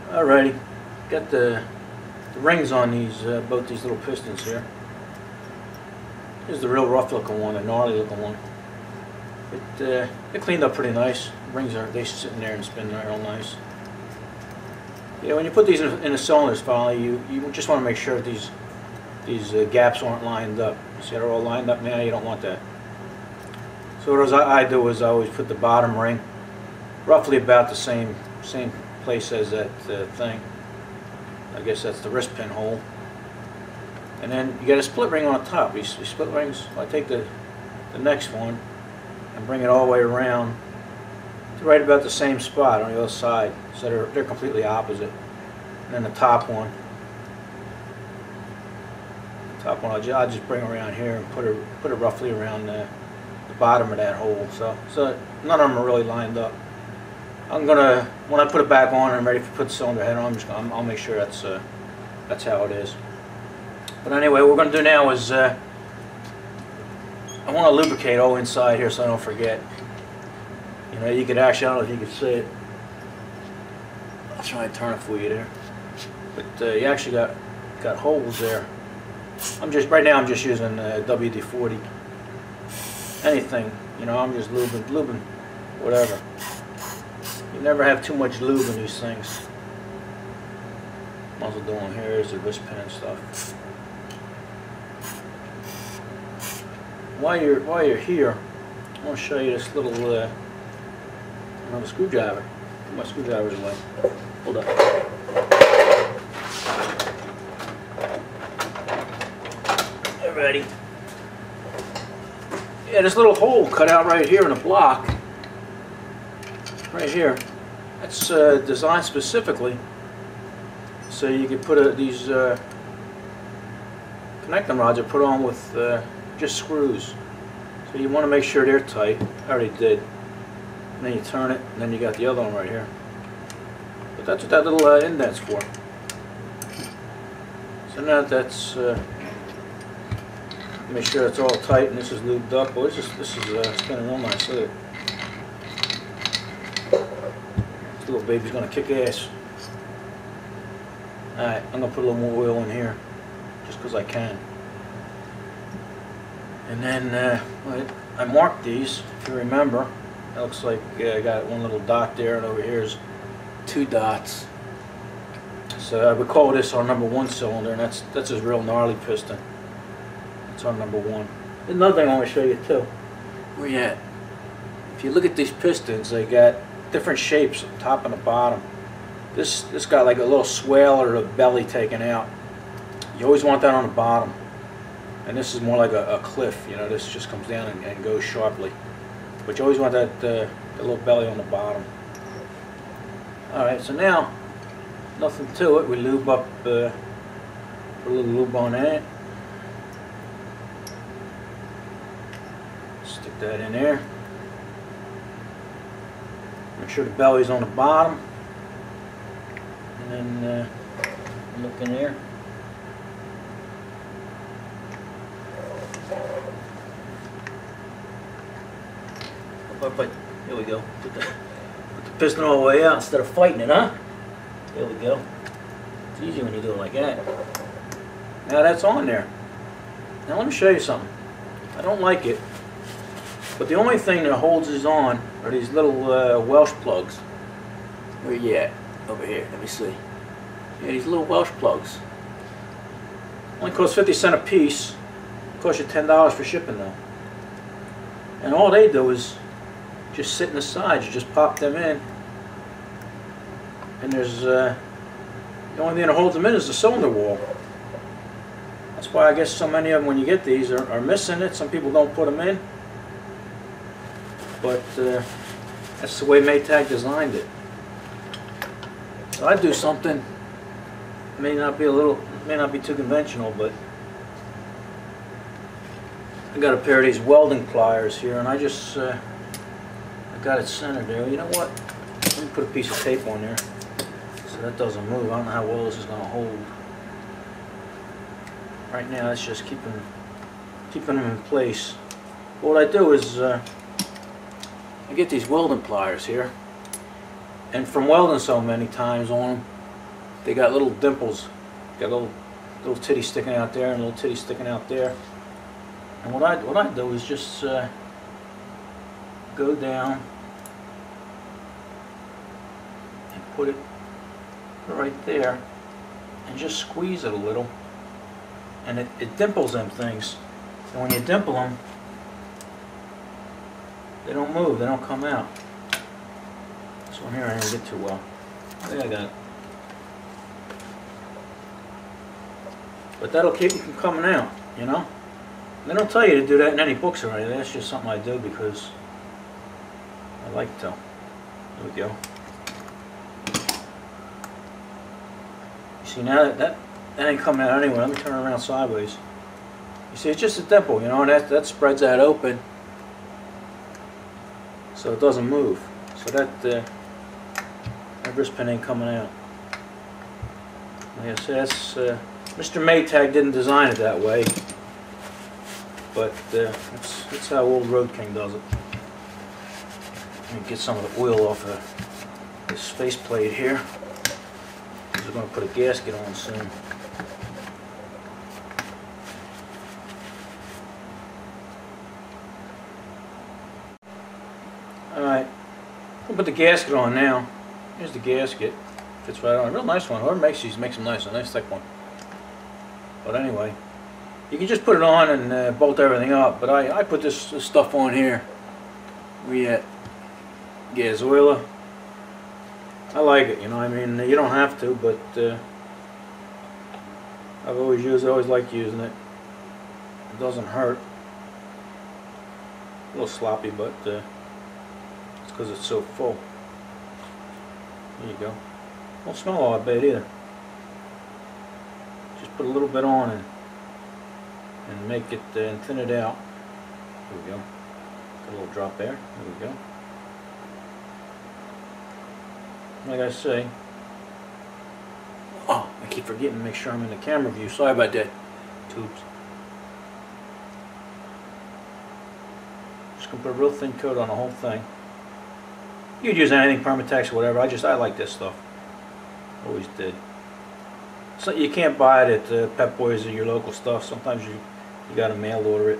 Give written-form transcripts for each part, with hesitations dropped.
Alrighty, got the rings on these both these little pistons here. Here's the real rough looking one, the gnarly looking one. It cleaned up pretty nice. The rings are sitting there and spinning real nice. Yeah, when you put these in the cylinders, finally, you just want to make sure that these gaps aren't lined up. You see they're all lined up now. You don't want that. So what I do is I always put the bottom ring roughly about the same place as that thing. I guess that's the wrist pin hole. And then you got a split ring on top. These split rings, I take the next one and bring it all the way around to right about the same spot on the other side. So they're completely opposite. And then the top one I'll just bring around here and put it roughly around the bottom of that hole. So none of them are really lined up. I'm gonna, when I put it back on and I'm ready to put the cylinder head on, I'll make sure that's how it is. But anyway, what we're gonna do now is I want to lubricate all inside here so I don't forget. You know, you could actually, I don't know if you can see it. I'll try and turn it for you there. But you actually got holes there. Right now I'm just using WD-40. Anything, you know, I'm just lubing, whatever. You never have too much lube in these things. What I'm also doing here is the wrist pin and stuff. While you're here, I want to show you this little another screwdriver. Put my screwdrivers away. Hold up. Alrighty. Yeah, this little hole cut out right here in the block, right here. That's designed specifically so you can put these connecting rods are put on with just screws. So you want to make sure they're tight. I already did. And then you turn it, and then you got the other one right here. But that's what that little indent's for. So now that's make sure it's all tight, and this is lubed up. Well, this is spinning real nice. Look at it. This little baby's gonna kick ass. All right, I'm gonna put a little more oil in here, just because I can. And then I marked these, if you remember. It looks like I got one little dot there, and over here is 2 dots. So I would call this our #1 cylinder, and that's this real gnarly piston. That's our #1. Another thing I want to show you too. Where you at? If you look at these pistons, they got different shapes, top and the bottom. This got like a little swell or a belly taken out. You always want that on the bottom. And this is more like a cliff, you know, this just comes down and goes sharply. But you always want that little belly on the bottom. Alright, so now, nothing to it. We lube up, put a little lube on that. Stick that in there. Make sure the belly's on the bottom. And then look in there. But here we go. Put the piston all the way out instead of fighting it, huh? There we go. It's easy when you do it like that. Now that's on there. Now let me show you something. I don't like it, but the only thing that holds this on are these little Welsh plugs. Where you at? Over here. Let me see. Yeah, these little Welsh plugs. Only cost 50 cents a piece. Cost you $10 for shipping though. And all they do is just sit in the sides. You just pop them in, and there's the only thing that holds them in is the cylinder wall. That's why I guess so many of them, when you get these, are missing it. Some people don't put them in, but that's the way Maytag designed it. So I do something may not be too conventional, but I got a pair of these welding pliers here, and I just I got it centered there. You know what? Let me put a piece of tape on there so that doesn't move. I don't know how well this is going to hold. Right now, it's just keeping them in place. But what I do is I get these welding pliers here, and from welding so many times on them, they got little dimples. Got a little titty sticking out there and a little titty sticking out there. And what I do is just go down and put it right there and just squeeze it a little, and it dimples them things. And when you dimple them, they don't move, they don't come out. This one here I didn't get too well. I think I got it. But that'll keep them from coming out, you know? They don't tell you to do that in any books or anything. That's just something I do because I like to. There we go. You see, now that ain't coming out anyway. Let me turn it around sideways. You see, it's just a dimple, you know, and that spreads that open so it doesn't move. So that wrist pin ain't coming out. Like I said, that's Mr. Maytag didn't design it that way, but that's how old Road King does it. Let me get some of the oil off of this faceplate here, because we're going to put a gasket on soon. Alright, we'll put the gasket on now. Here's the gasket. Fits right on. A real nice one. Whoever makes these makes them nice. A nice thick one. But anyway, you can just put it on and bolt everything up. But I put this stuff on here. Gas oiler. I like it, you know. I mean, you don't have to, but I've always used it. I always liked using it. It doesn't hurt. A little sloppy, but it's because it's so full. There you go. Don't smell all that bad either. Just put a little bit on and make it and thin it out. There we go. Got a little drop there. There we go. Like I say, oh, I keep forgetting to make sure I'm in the camera view. Sorry about that, tubes. Just gonna put a real thin coat on the whole thing. You could use anything, Permatex or whatever. I like this stuff. Always did. So you can't buy it at Pep Boys or your local stuff. Sometimes you gotta mail order it.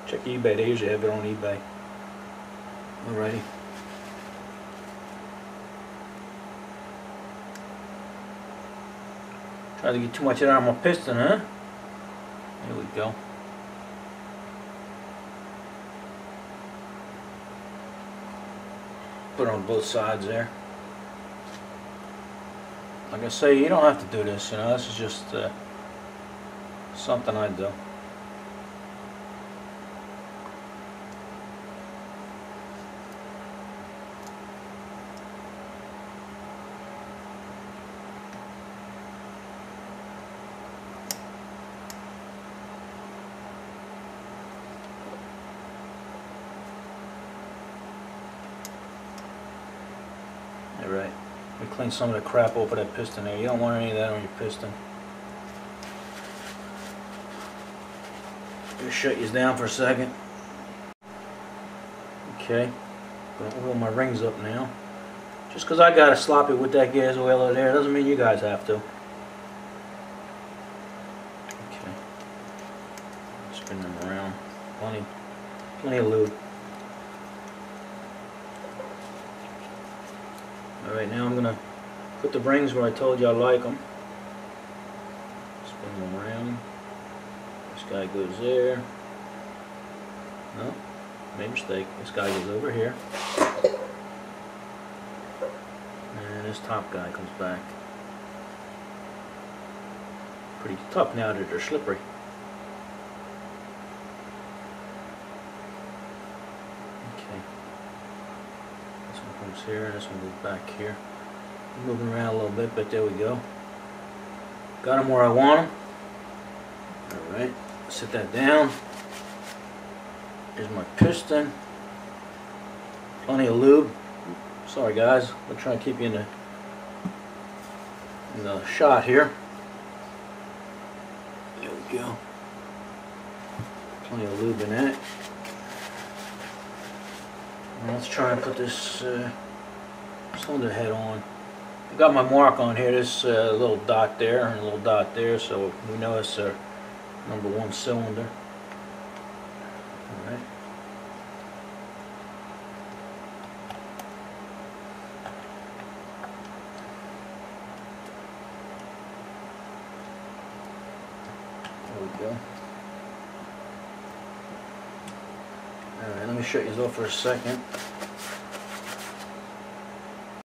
Check eBay. They usually have it on eBay. Alrighty. Try to get too much out of my piston, huh? There we go. Put it on both sides there. Like I say, you don't have to do this, you know. This is just something I do. Right. We clean some of the crap off of that piston there. You don't want any of that on your piston. Just shut you down for a second. Okay. Gonna oil my rings up now. Just because I got to slop it with that gas oiler there doesn't mean you guys have to. Okay. Spin them around. Plenty of lube. Alright, now I'm going to put the rings where I told you I like them. Spin them around. This guy goes there. No, made a mistake. This guy goes over here. And this top guy comes back. Pretty tough now that they're slippery. Here, this one goes back here. Moving around a little bit, but there we go. Got them where I want them. Alright, set that down. Here's my piston. Plenty of lube. Sorry guys, we'll try to keep you in the shot here. There we go. Plenty of lube in that. And let's try and put this cylinder head on. I got my mark on here, this little dot there and a little dot there, so we know it's our number 1 cylinder. Alright. There we go. Alright, let me shut these off for a second.